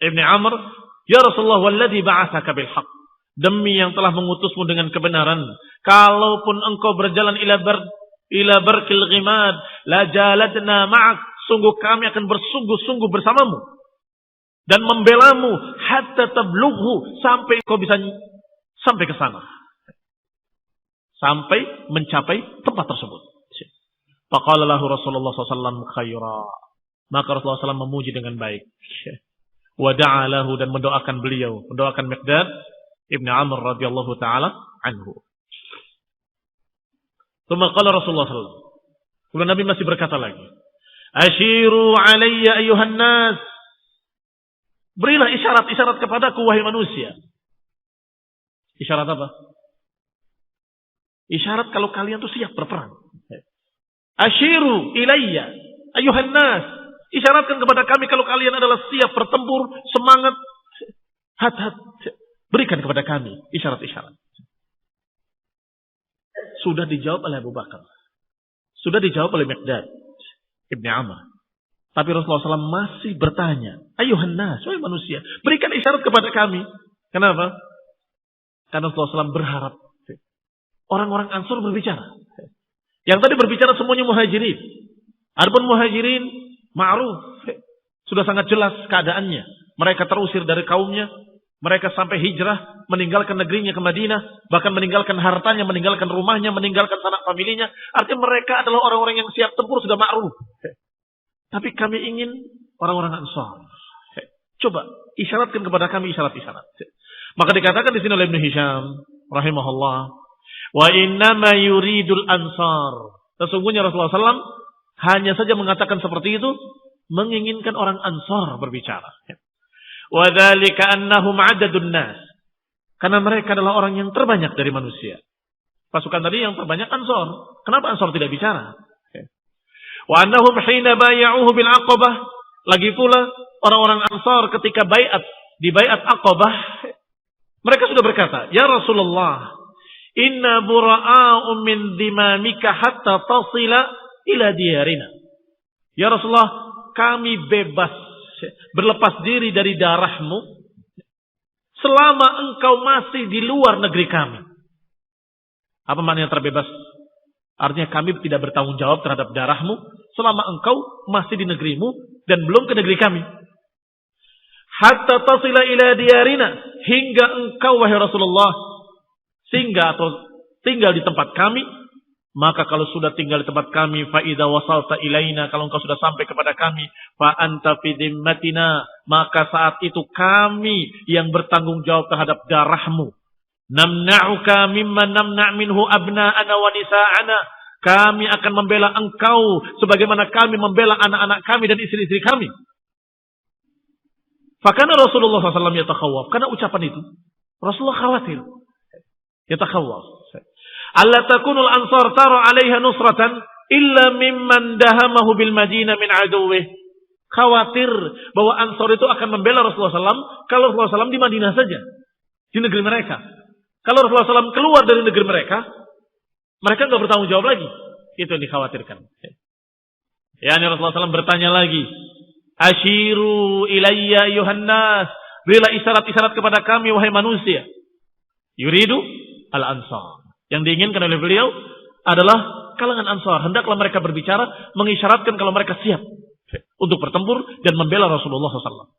Ibni Amr, ya Rasulullah walladzi ba'atsaka bil haqq, demi yang telah mengutusmu dengan kebenaran, kalaupun engkau berjalan ila barkil ghimad la jaladna ma'ak, sungguh kami akan bersungguh-sungguh bersamamu dan membelamu hatta tablughu, sampai kau bisa sampai ke sana, sampai mencapai tempat tersebut. Faqala lahu Rasulullah SAW khaira, maka Rasulullah SAW memuji dengan baik. Wa da'a lahu, dan mendoakan beliau, mendoakan Miqdad Ibn Amr radhiyallahu ta'ala anhu. Tsumma qala Rasulullah SAW, kemudian Nabi masih berkata lagi, ashiru alayya ayuhan nas, berilah isyarat-isyarat kepadaku wahai manusia. Isyarat apa? Isyarat kalau kalian tuh siap berperang. Ashiru ilayya ayuhan nas, isyaratkan kepada kami kalau kalian adalah siap bertempur, semangat, hat-hat. Berikan kepada kami isyarat-isyarat. Sudah dijawab oleh Abu Bakar. Sudah dijawab oleh Miqdad Ibni Amr. Tapi Rasulullah SAW masih bertanya, ayuhan nas, wahai manusia, berikan isyarat kepada kami. Kenapa? Karena Rasulullah SAW berharap orang-orang Ansor berbicara. Yang tadi berbicara semuanya muhajirin. Adapun muhajirin ma'ruf, sudah sangat jelas keadaannya. Mereka terusir dari kaumnya. Mereka sampai hijrah, meninggalkan negerinya ke Madinah, bahkan meninggalkan hartanya, meninggalkan rumahnya, meninggalkan sanak familinya. Artinya mereka adalah orang-orang yang siap tempur, sudah ma'ruf. Tapi kami ingin orang-orang Ansar. Coba isyaratkan kepada kami isyarat-isyarat. Maka dikatakan di sini oleh Ibnu Hisham rahimahullah, wa innama yuridul ansar. Sesungguhnya Rasulullah SAW hanya saja mengatakan seperti itu, menginginkan orang Ansar berbicara. Wa dzalika annahum adadun nas, karena mereka adalah orang yang terbanyak dari manusia. Pasukan tadi yang terbanyak Ansar. Kenapa Ansar tidak bicara? Wa annahum hina bay'uhu bil Aqabah, lagi pula orang-orang Ansar ketika di bai'at Aqabah, mereka sudah berkata, ya Rasulullah, inna bura'a'u min dimamika hatta tasila ila diyarina. Ya Rasulullah, kami bebas, berlepas diri dari darahmu selama engkau masih di luar negeri kami. Apa maknanya terbebas? Artinya kami tidak bertanggung jawab terhadap darahmu selama engkau masih di negerimu dan belum ke negeri kami. Hatta tasila ila diyarina, hingga engkau wahai Rasulullah singgah atau tinggal di tempat kami. Maka kalau sudah tinggal di tempat kami, fa idza wasalta ilaina, kalau engkau sudah sampai kepada kami, fa anta fi dhimmatina, maka saat itu kami yang bertanggung jawab terhadap darahmu. Namna'uka mimman namna' minhu abna'ana wa nisa'ana, kami akan membela engkau sebagaimana kami membela anak-anak kami dan istri-istri kami. Fakana Rasulullah SAW yatakhawwaf, karena ucapan itu Rasulullah khawatir, yatakhawwaf. Alla takunul ansar tara 'alaiha nusratan illa mimman dahamahu bil Madinah min aduwwih. Khawatir bahwa Ansar itu akan membela Rasulullah SAW kalau Rasulullah SAW di Madinah saja, di negeri mereka. Kalau Rasulullah SAW keluar dari negeri mereka, mereka nggak bertanggung jawab lagi. Itu yang dikhawatirkan. Ya, Rasulullah SAW bertanya lagi, ashiru ilayya ayuhan nas, berilah isyarat-isyarat kepada kami wahai manusia. Yuridu al-ansar. Yang diinginkan oleh beliau adalah kalangan Ansar. Hendaklah mereka berbicara, mengisyaratkan kalau mereka siap untuk bertempur dan membela Rasulullah SAW.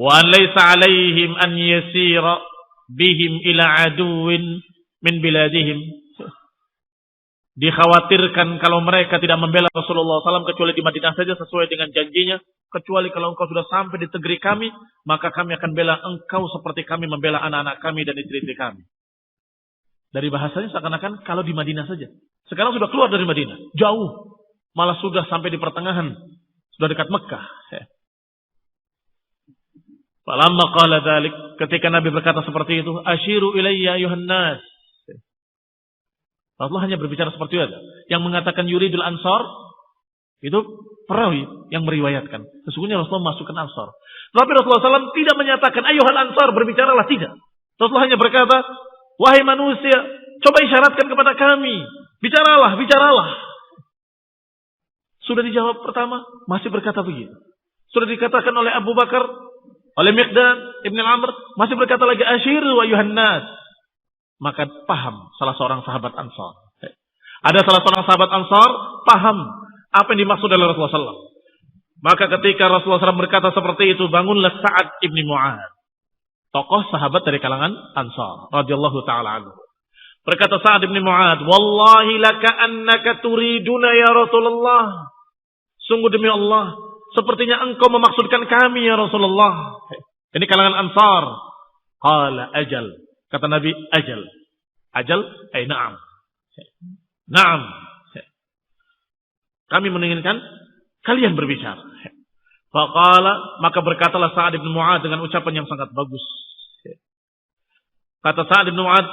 Wa laysa alaihim an yasira bihim ila aduwin min biladihim. Dikhawatirkan kalau mereka tidak membela Rasulullah SAW kecuali di Madinah saja sesuai dengan janjinya. Kecuali kalau engkau sudah sampai di negeri kami, maka kami akan bela engkau seperti kami membela anak-anak kami dan istri-istri kami. Dari bahasanya seakan-akan kalau di Madinah saja. Sekarang sudah keluar dari Madinah, jauh. Malah sudah sampai di pertengahan, sudah dekat Mekah. Falamma qala dzalik, ketika Nabi berkata seperti itu, asyiru ilayya ayuhan nas. Rasulullah hanya berbicara seperti itu. Yang mengatakan yuridul ansar itu perawi yang meriwayatkan. Sesungguhnya Rasulullah masukkan ansar. Tapi Rasulullah SAW tidak menyatakan ayuhal ansar, berbicaralah, tidak. Rasulullah hanya berkata, wahai manusia, coba isyaratkan kepada kami. Bicaralah, bicaralah. Sudah dijawab pertama, masih berkata begitu. Sudah dikatakan oleh Abu Bakar, oleh Miqdad Ibn Amr, masih berkata lagi asyiru ayuhan nas. Maka paham salah seorang sahabat Ansar. Ada salah seorang sahabat Ansar paham apa yang dimaksud oleh Rasulullah SAW. Maka ketika Rasulullah SAW berkata seperti itu, bangunlah Sa'ad ibn Mu'ad, tokoh sahabat dari kalangan Ansar radhiyallahu taala anhu. Berkata Sa'ad ibn Mu'ad, wallahi laka annaka turiduna ya Rasulullah. Sungguh demi Allah, sepertinya engkau memaksudkan kami ya Rasulullah. Ini kalangan Ansar. Qala ajal. Kata Nabi, ajal. Ajal, na'am. Na'am. Kami menginginkan kalian berbicara. Faqala, maka berkatalah Sa'ad bin Mu'ad dengan ucapan yang sangat bagus. Kata Sa'ad bin Mu'ad,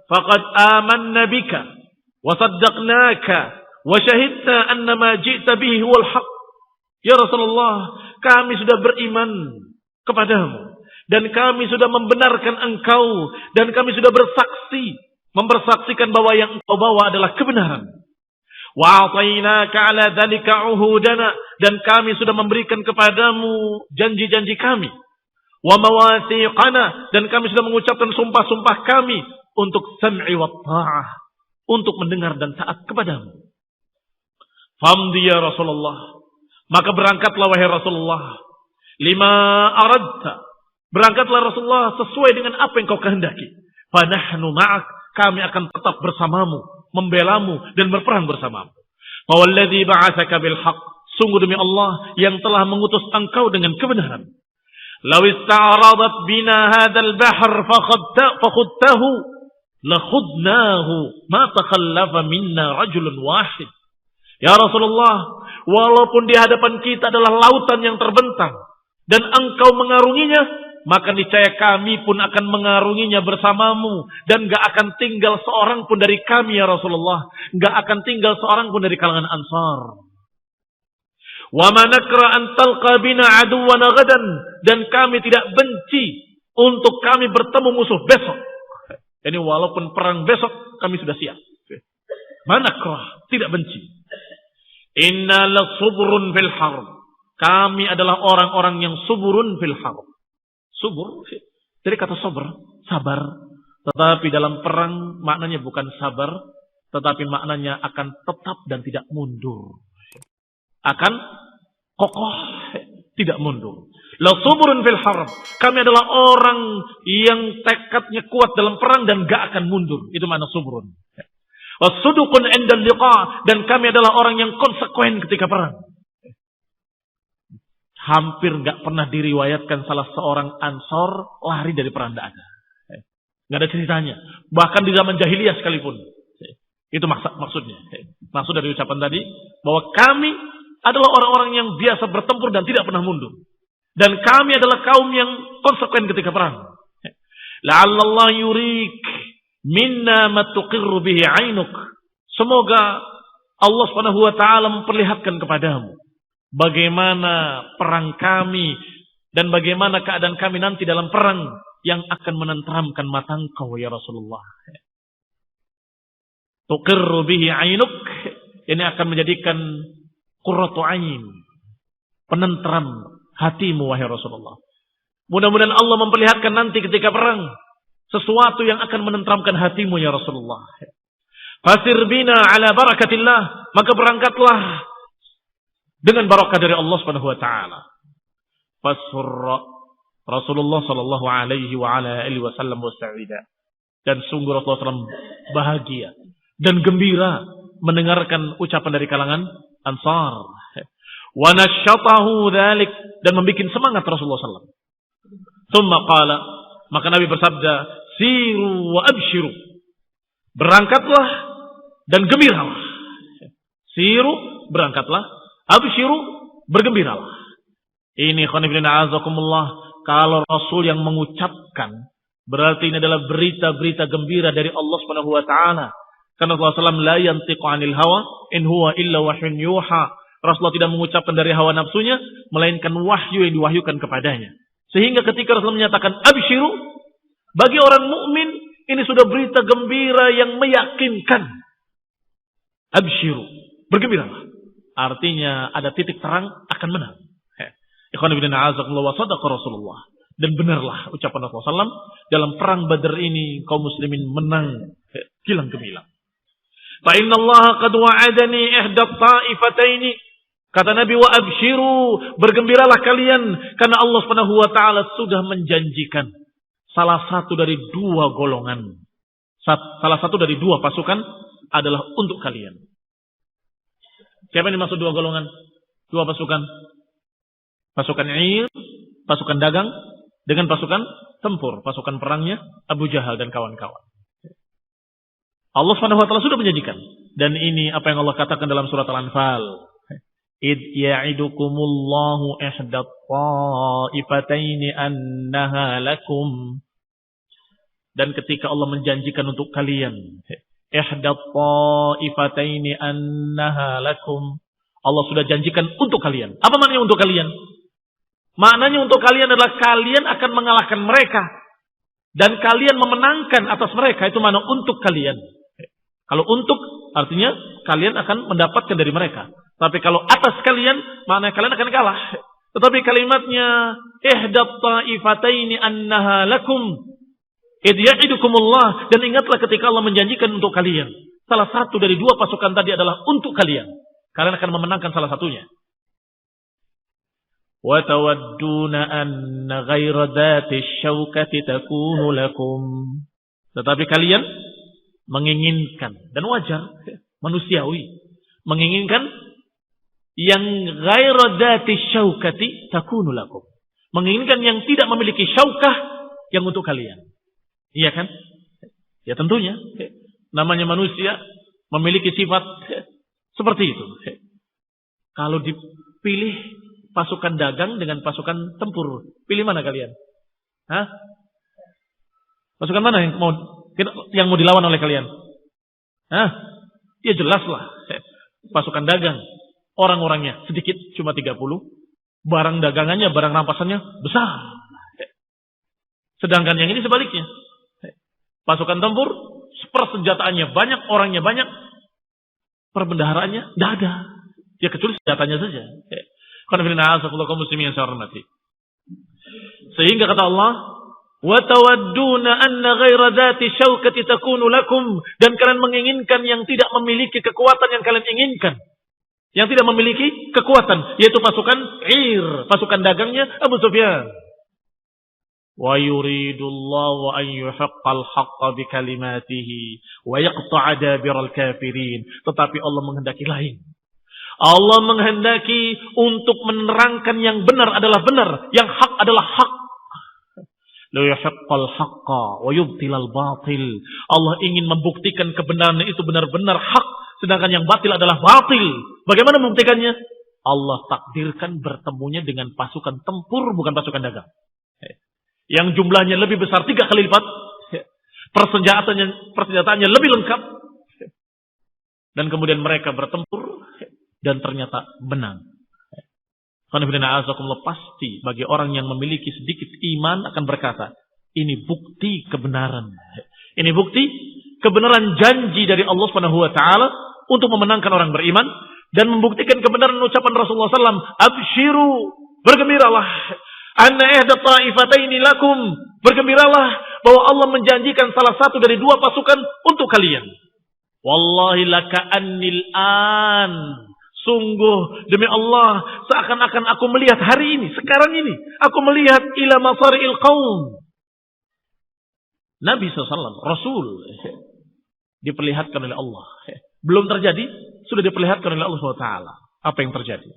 faqad amanna bika, wa saddaqnaka, wa syahidna anna ma ji'ta bihi huwal haq. Ya Rasulullah, kami sudah beriman kepadamu. Dan kami sudah membenarkan engkau. Dan kami sudah bersaksi. Mempersaksikan bahwa yang engkau bawa adalah kebenaran. Wa'atainaka ala dhalika uhudana. Dan kami sudah memberikan kepadamu janji-janji kami. Wa mawasiqana. Dan kami sudah mengucapkan sumpah-sumpah kami. Untuk sam'i wa ta'ah. Untuk mendengar dan taat kepadamu. Famdi ya Rasulullah. Maka berangkatlah wahai Rasulullah. Lima aradta. Berangkatlah Rasulullah sesuai dengan apa yang kau kehendaki. Fanahnu ma'ak, kami akan tetap bersamamu, membelamu dan berperang bersamamu. Fawalladzi ba'atsaka bil haqq, sungguh demi Allah yang telah mengutus engkau dengan kebenaran. Law ista'radat bina hadzal bahr fakhudtahu lakhudnahu ma takhallafa minna rajulun wahid. Ya Rasulullah, walaupun di hadapan kita adalah lautan yang terbentang dan engkau mengarunginya, maka niscaya kami pun akan mengarunginya bersamamu. Dan gak akan tinggal seorang pun dari kami ya Rasulullah. Gak akan tinggal seorang pun dari kalangan Ansar. Wa ma nakra an talqa bina aduwana gadan. Dan kami tidak benci untuk kami bertemu musuh besok. Jadi walaupun perang besok, kami sudah siap. Ma nakra, tidak benci. Inna la subrun fil harb. Kami adalah orang-orang yang suburun fil harb. Subur, jadi kata sabar. Tetapi dalam perang maknanya bukan sabar, tetapi maknanya akan tetap dan tidak mundur. Akan kokoh, tidak mundur. La suburun fil harb. Kami adalah orang yang tekadnya kuat dalam perang dan gak akan mundur. Itu makna suburun. Wasudukun indal liqa. Dan kami adalah orang yang konsekuen ketika perang. Hampir gak pernah diriwayatkan salah seorang Ansor lari dari perang, gak ada. Gak ada ceritanya. Bahkan di zaman jahiliyah sekalipun. Itu maksudnya. Maksud dari ucapan tadi, bahwa kami adalah orang-orang yang biasa bertempur dan tidak pernah mundur. Dan kami adalah kaum yang konsekuen ketika perang. La'allallah yurik minna matuqirru bihi ainuk. Semoga Allah Subhanahu wa taala memperlihatkan kepadamu bagaimana perang kami dan bagaimana keadaan kami nanti dalam perang yang akan menenteramkan mata engkau ya Rasulullah. Tuqirru bihi ainuk, ini akan menjadikan qurratu ain, penenteram hatimu wahai Rasulullah. Mudah-mudahan Allah memperlihatkan nanti ketika perang sesuatu yang akan menenteramkan hatimu ya Rasulullah. Fasir bina ala barakatillah, maka berangkatlah dengan barakah dari Allah Subhanahu wa taala. Fasurra Rasulullah sallallahu alaihi wa ala alihi wasallam musta'ida. Dan sungguh Rasulullah SAW bahagia dan gembira mendengarkan ucapan dari kalangan Ansar. Wa nasyatahu dzalik, dan membuat semangat Rasulullah SAW. Tsumma qala, maka Nabi bersabda, siru wa abshiru, berangkatlah dan gembiralah. Siru, berangkatlah, abshiru, bergembiralah. Ini khonifina azakumullah, kalau Rasul yang mengucapkan, berarti ini adalah berita-berita gembira dari Allah Subhanahu wa taala. Karena Rasulullah SAW la yantiqu 'anil hawa in huwa illa wahyun yuha. Rasulullah tidak mengucapkan dari hawa nafsunya, melainkan wahyu yang diwahyukan kepadanya. Sehingga ketika Rasulullah menyatakan absyiru, bagi orang mukmin ini sudah berita gembira yang meyakinkan. Absyiru, bergembiralah. Artinya ada titik terang akan menang. Ikhwan fillah a'azakumullah wa sadaqa Rasulullah. Dan benarlah ucapan Rasulullah SAW, dalam perang Badar ini kaum muslimin menang gilang gemilang. Fa inna Allah qad wa'adani ihda ta'ifataini, kata Nabi, wa abshiru, bergembiralah kalian karena Allah Subhanahu wa taala sudah menjanjikan salah satu dari dua golongan, salah satu dari dua pasukan adalah untuk kalian. Siapa yang dimaksud dua golongan? Dua pasukan. Pasukan Ir, pasukan dagang, dengan pasukan tempur, pasukan perangnya Abu Jahal dan kawan-kawan. Allah Subhanahu wa taala sudah menjanjikan, dan ini apa yang Allah katakan dalam surat Al-Anfal. Id ya'idukumullahu ihdat ta'ifataini annaha lakum. Dan ketika Allah menjanjikan untuk kalian, ihdat ta'ifataini annaha lakum, Allah sudah janjikan untuk kalian. Apa maknanya untuk kalian? Maknanya untuk kalian adalah kalian akan mengalahkan mereka. Dan kalian memenangkan atas mereka. Itu makna untuk kalian. Kalau untuk, artinya kalian akan mendapatkan dari mereka. Tapi kalau atas kalian, maknanya kalian akan kalah. Tetapi kalimatnya, ihdat ta'ifataini annaha lakum. Idh ya'idukumullah. Dan ingatlah ketika Allah menjanjikan untuk kalian. Salah satu dari dua pasukan tadi adalah untuk kalian. Kalian akan memenangkan salah satunya. وَتَوَدُّونَ أَنَّ غَيْرَ ذَاتِ الشَّوْكَةِ تَكُونُ لَكُمْ. Tetapi kalian menginginkan, dan wajar, manusiawi, menginginkan yang غَيْرَ ذَاتِ الشَّوْكَةِ تَكُونُ لَكُمْ. Menginginkan yang tidak memiliki syaukah yang untuk kalian. Iya kan? Ya tentunya. Namanya manusia memiliki sifat seperti itu. Kalau dipilih pasukan dagang dengan pasukan tempur, pilih mana kalian? Hah? Pasukan mana yang mau dilawan oleh kalian? Hah? Ya jelaslah. Pasukan dagang, orang-orangnya sedikit, cuma 30, barang dagangannya, barang rampasannya besar. Sedangkan yang ini sebaliknya. Pasukan tempur, persenjataannya banyak, orangnya banyak, perbendaharaannya tidak ada. Ya kecuali senjatanya saja. Sehingga kata Allah, wa tawadduna anna ghaira dzati syaukati takunu lakum, dan kalian menginginkan yang tidak memiliki kekuatan yang kalian inginkan, yang tidak memiliki kekuatan, yaitu pasukan Ir, pasukan dagangnya Abu Sufyan. Wa yuridullahu an yuhiqqal haqqa bikalimatihi wa yaqta'a dabiral kafirin. Tetapi Allah menghendaki lain. Allah menghendaki untuk menerangkan yang benar adalah benar, yang hak adalah hak. La yuhiqqal haqqa wa yubtilal batil. Allah ingin membuktikan kebenaran itu benar-benar hak, sedangkan yang batil adalah batil. Bagaimana membuktikannya? Allah takdirkan bertemunya dengan pasukan tempur, bukan pasukan dagang. Yang jumlahnya lebih besar 3 kali lipat, persenjataannya lebih lengkap, dan kemudian mereka bertempur dan ternyata menang. Pasti bagi orang yang memiliki sedikit iman akan berkata, ini bukti kebenaran. Ini bukti kebenaran janji dari Allah Subhanahu wa taala untuk memenangkan orang beriman, dan membuktikan kebenaran ucapan Rasulullah SAW, absyiru, bergembiralah. Anna ihda ta'ifataini lakum, bergembiralah bahwa Allah menjanjikan salah satu dari dua pasukan untuk kalian. Wallahi laka'annil an, sungguh demi Allah seakan-akan aku melihat hari ini, sekarang ini aku melihat ila masari'il qaum, Nabi SAW, Rasul, diperlihatkan oleh Allah. Belum terjadi, sudah diperlihatkan oleh Allah SWT. Apa yang terjadi?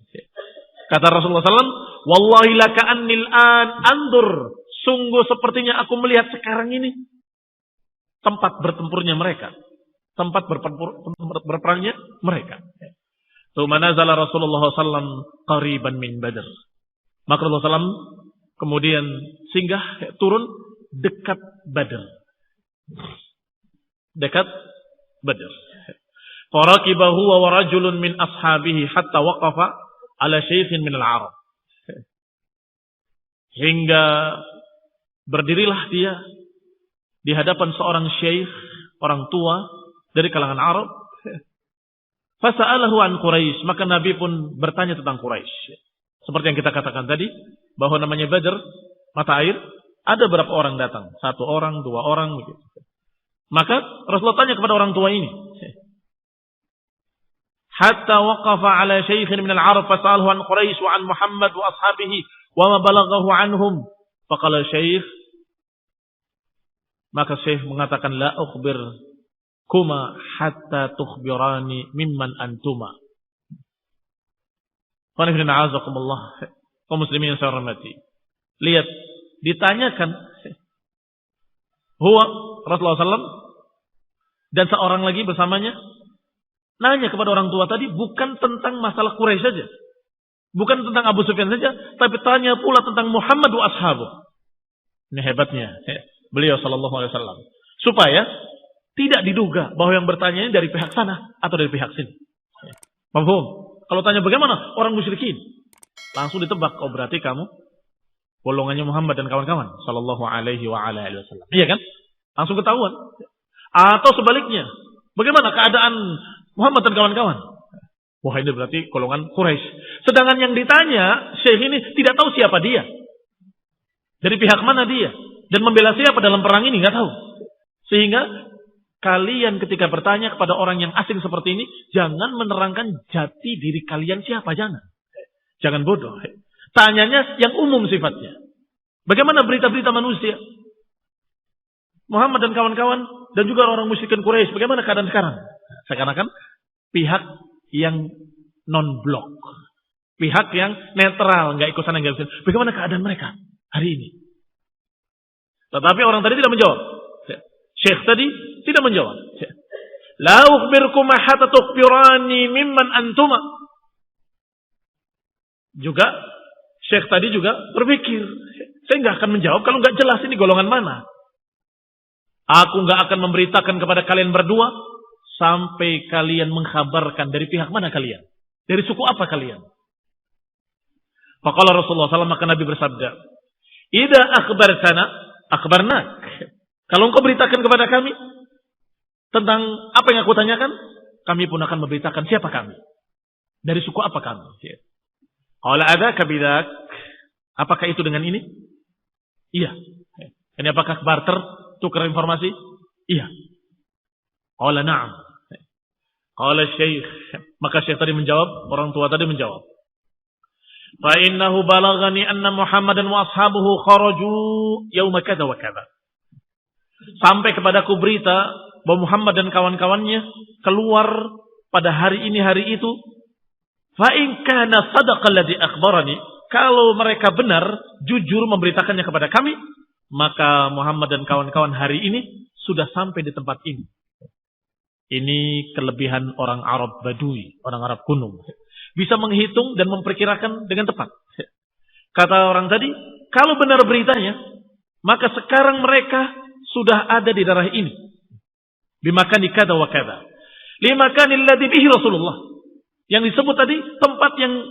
Kata Rasulullah SAW, Wallahi laka'annil an andur. Sungguh sepertinya aku melihat sekarang ini tempat bertempurnya mereka. Tempat berperangnya mereka. Tsumma nazala Rasulullah SAW qariban min Badr. Maka Rasulullah SAW kemudian singgah turun dekat Badr. Dekat Badr. Farakibahu wa rajulun min ashabihi hatta waqafa ala syaikhin min al-Arab. Hingga berdirilah dia di hadapan seorang syekh, orang tua dari kalangan Arab. Fasa'alahu an Quraisy, maka Nabi pun bertanya tentang Quraisy. Seperti yang kita katakan tadi, bahwa namanya Badr, mata air, ada berapa orang datang? 1 orang, 2 orang, begitu. Maka Rasulullah tanya kepada orang tua ini. Hatta waqafa ala syaikhin min al-Arab fas'alahu an Quraisy wa an Muhammad wa ashabihi wa ma balaghahu anhum. Faqala syekh, maka syekh mengatakan la ukhbir kuma hatta tukhbirani mimman antuma. Wa nafina azakumullah. Kaum muslimin yang saya hormati. Lihat, ditanyakan huwa Rasulullah SAW dan seorang lagi bersamanya nanya kepada orang tua tadi bukan tentang masalah Quraisy saja. Bukan tentang Abu Sufyan saja, tapi tanya pula tentang Muhammad wa ashabu. Ini hebatnya beliau sallallahu alaihi wasallam. Supaya tidak diduga bahwa yang bertanya dari pihak sana atau dari pihak sini. Paham? Kalau tanya bagaimana orang musyrikin, langsung ditebak, oh berarti kamu golongannya Muhammad dan kawan-kawan sallallahu alaihi wa ala alihi wasallam. Iya kan? Langsung ketahuan. Atau sebaliknya, bagaimana keadaan Muhammad dan kawan-kawan? Wah, ini berarti golongan Quraisy. Sedangkan yang ditanya, syekh ini tidak tahu siapa dia. Dari pihak mana dia. Dan membela siapa dalam perang ini, nggak tahu. Sehingga kalian ketika bertanya kepada orang yang asing seperti ini, jangan menerangkan jati diri kalian siapa, jangan. Jangan bodoh. Tanyanya yang umum sifatnya. Bagaimana berita-berita manusia? Muhammad dan kawan-kawan dan juga orang musyrikin Quraisy, bagaimana keadaan sekarang? Seakan-akan pihak yang non-blok, pihak yang netral, nggak ikut sana, nggak ikut sana. Bagaimana keadaan mereka hari ini? Tetapi orang tadi tidak menjawab. Syekh tadi tidak menjawab. La ukhbirkum hatta tukhbirani mimman antuma. Juga Syekh tadi juga berpikir, saya nggak akan menjawab kalau nggak jelas ini golongan mana. Aku nggak akan memberitakan kepada kalian berdua sampai kalian mengkhabarkan dari pihak mana kalian, dari suku apa kalian. Faqala Rasulullah SAW, maka Nabi bersabda, "Idza akhbartana, akhbarnak." Kalau engkau beritakan kepada kami tentang apa yang aku tanyakan, kami pun akan memberitakan siapa kami, dari suku apa kami. Qala adzaka bidzak, apakah itu dengan ini? Iya. Ini apakah barter, tukar informasi? Iya. Qala na'am. Qala syekh, maka syekh tadi menjawab, orang tua tadi menjawab. Fa innahu balaghani anna Muhammadan wa ashabuhu kharaju yauma kadza wa kadza. Sampai kepadaku berita bahwa Muhammad dan kawan-kawannya keluar pada hari ini, hari itu. Fa in kana sadaqa alladhi akhbarani, kalau mereka benar jujur memberitakannya kepada kami, maka Muhammad dan kawan-kawan hari ini sudah sampai di tempat ini. Ini kelebihan orang Arab Badui, orang Arab gunung. Bisa menghitung dan memperkirakan dengan tepat. Kata orang tadi, kalau benar beritanya, maka sekarang mereka sudah ada di daerah ini. Bimakani kada wa kada. Limakanil ladzi bihi Rasulullah. Yang disebut tadi tempat yang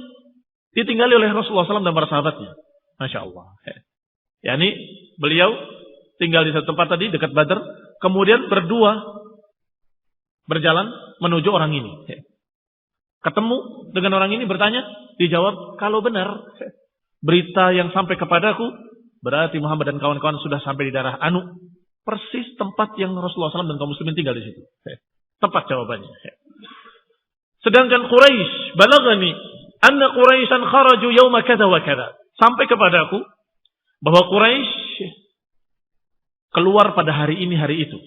ditinggali oleh Rasulullah SAW dan para sahabatnya. Masya Allah. Yani beliau tinggal di satu tempat tadi dekat Badr, kemudian berdua berjalan menuju orang ini. Ketemu dengan orang ini, bertanya, dijawab, kalau benar berita yang sampai kepadaku, berarti Muhammad dan kawan-kawan sudah sampai di daerah Anu, persis tempat yang Rasulullah SAW dan kaum muslimin tinggal di situ. Tepat jawabannya. Sedangkan Quraisy, balagani anna Quraisyan kharaju yauma kadza wa kadza. Sampai kepadaku bahwa Quraisy keluar pada hari ini, hari itu.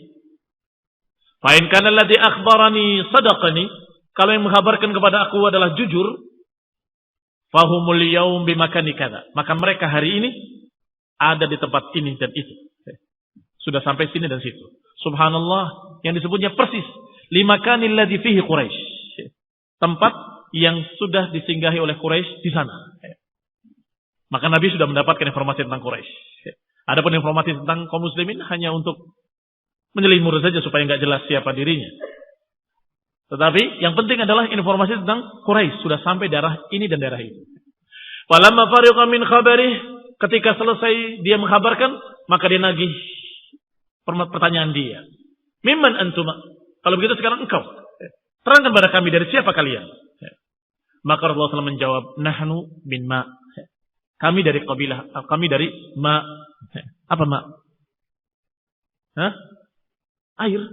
Fa in kana alladhi akhbarani sadaqani, kalau yang mengkabarkan kepada aku adalah jujur, fahumul yaum bimakani kadza, maka mereka hari ini ada di tempat ini dan itu. Sudah sampai sini dan situ. Subhanallah, yang disebutnya persis limakanil ladzi fihi Quraisy. Tempat yang sudah disinggahi oleh Quraisy di sana. Maka Nabi sudah mendapatkan informasi tentang Quraisy. Adapun informasi tentang kaum muslimin hanya untuk menyelimur saja supaya enggak jelas siapa dirinya. Tetapi yang penting adalah informasi tentang Quraisy sudah sampai daerah ini dan daerah itu. Walamma fariqa min khabarih, ketika selesai dia mengkhabarkan, maka dia nagih pertanyaan dia. Mimman antuma? Kalau begitu sekarang engkau. Terangkan pada kami dari siapa kalian. Maka Rasulullah SAW menjawab, nahnu min ma. Kami dari kabilah, kami dari ma. Apa ma? Hah? Air.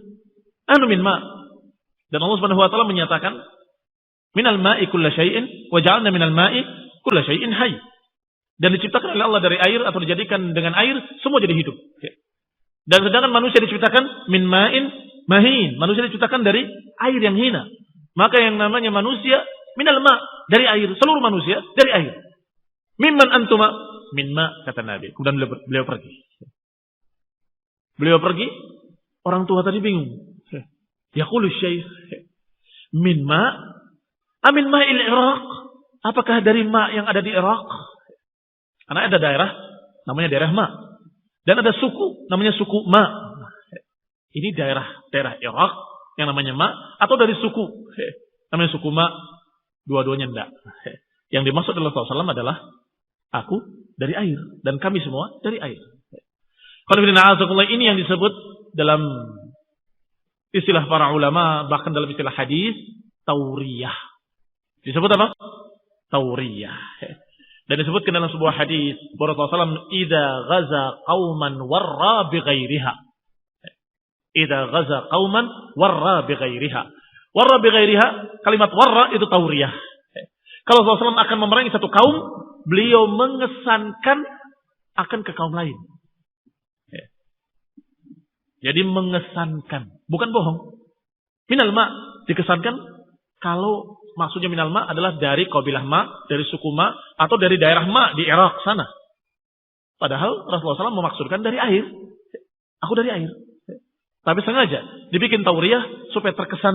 Nahnu min ma. Dan Allah Subhanahu wa taala menyatakan, minal ma'i kulla syai'in wa ja'alna minal ma'i kulla syai'in hayy. Dan diciptakan oleh Allah dari air atau dijadikan dengan air semua jadi hidup. Dan sedangkan manusia diciptakan min ma'in mahin. Manusia diciptakan dari air yang hina. Maka yang namanya manusia minal ma, dari air. Seluruh manusia dari air. Mimman antuma min ma, kata Nabi. Kemudian beliau pergi. Beliau pergi. Orang tua tadi bingung. Yaqulu syekh min ma amin ma'il Iraq. Apakah dari ma yang ada di Irak? Karena ada daerah namanya daerah ma. Dan ada suku namanya suku ma. Ini daerah Irak yang namanya ma, atau dari suku namanya suku ma, dua-duanya enggak. Yang dimaksud oleh Rasulullah SAW adalah aku dari air dan kami semua dari air. Ini yang disebut dalam istilah para ulama, bahkan dalam istilah hadis, tauriyah. Disebut apa? Tauriyah. Dan disebutkan dalam sebuah hadis, Rasulullah SAW, "Idza ghaza qauman warra bi ghairiha." Idza ghaza qauman warra bi ghairiha. Warra bi ghairiha, kalimat warra itu tauriyah. Kalau Rasulullah SAW akan memerangi satu kaum, beliau mengesankan akan ke kaum lain. Jadi mengesankan, bukan bohong. Minal ma dikesankan kalau maksudnya minal ma adalah dari kabilah ma, dari suku ma, atau dari daerah ma di Irak sana. Padahal Rasulullah SAW memaksudkan dari air. Aku dari air. Tapi sengaja dibikin tauriyah supaya terkesan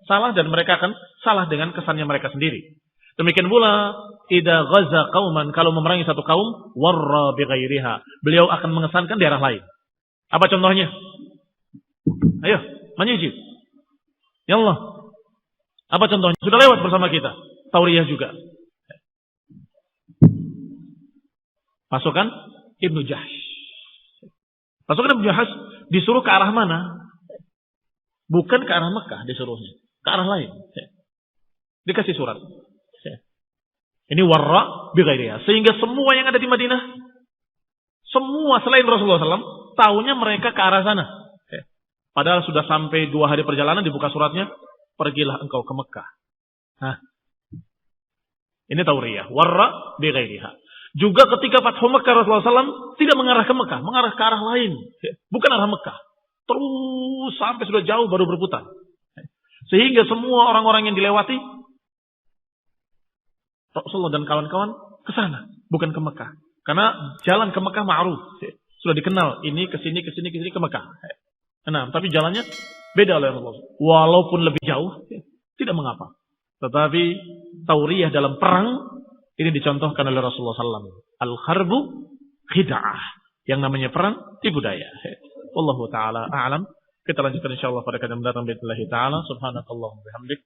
salah dan mereka akan salah dengan kesannya mereka sendiri. Demikian pula idza ghaza qauman, kalau memerangi satu kaum, warra bi ghairiha, beliau akan mengesankan daerah lain. Apa contohnya? Ayo, menyijib. Ya Allah. Apa contohnya? Sudah lewat bersama kita. Tauriyah juga. Pasukan Ibnu Jahsh. Pasukan Ibnu Jahsh disuruh ke arah mana? Bukan ke arah Mekah disuruhnya. Ke arah lain. Dikasih surat. Ini warra bi ghairiha. Sehingga semua yang ada di Madinah, semua selain Rasulullah SAW, taunya mereka ke arah sana. Padahal sudah sampai 2 hari perjalanan dibuka suratnya, pergilah engkau ke Mekah. Nah, ini tauriyah, warra bi ghairiha. Juga ketika Fathu Mekah, Rasulullah SAW tidak mengarah ke Mekah, mengarah ke arah lain, bukan arah Mekah. Terus sampai sudah jauh baru berputar. Sehingga semua orang-orang yang dilewati, Rasulullah dan kawan-kawan ke sana, bukan ke Mekah. Karena jalan ke Mekah ma'ruf, sudah dikenal, ini ke sini ke Mekah. Nah, tapi jalannya beda oleh Rasulullah. Walaupun lebih jauh, tidak mengapa. Tetapi tauriyah dalam perang ini dicontohkan oleh Rasulullah SAW. Al-harbu khida'ah. Yang namanya perang tipu daya. Wallahu ta'ala a'lam. Kita lanjutkan insyaallah pada kajian mendatang billahi ta'ala. Subhanakallahumma bihamdik.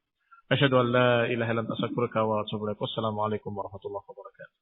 Asyhadu an la ilaha illa anta astaghfiruka wa atubu ilaik. Wassalamualaikum warahmatullahi wabarakatuh.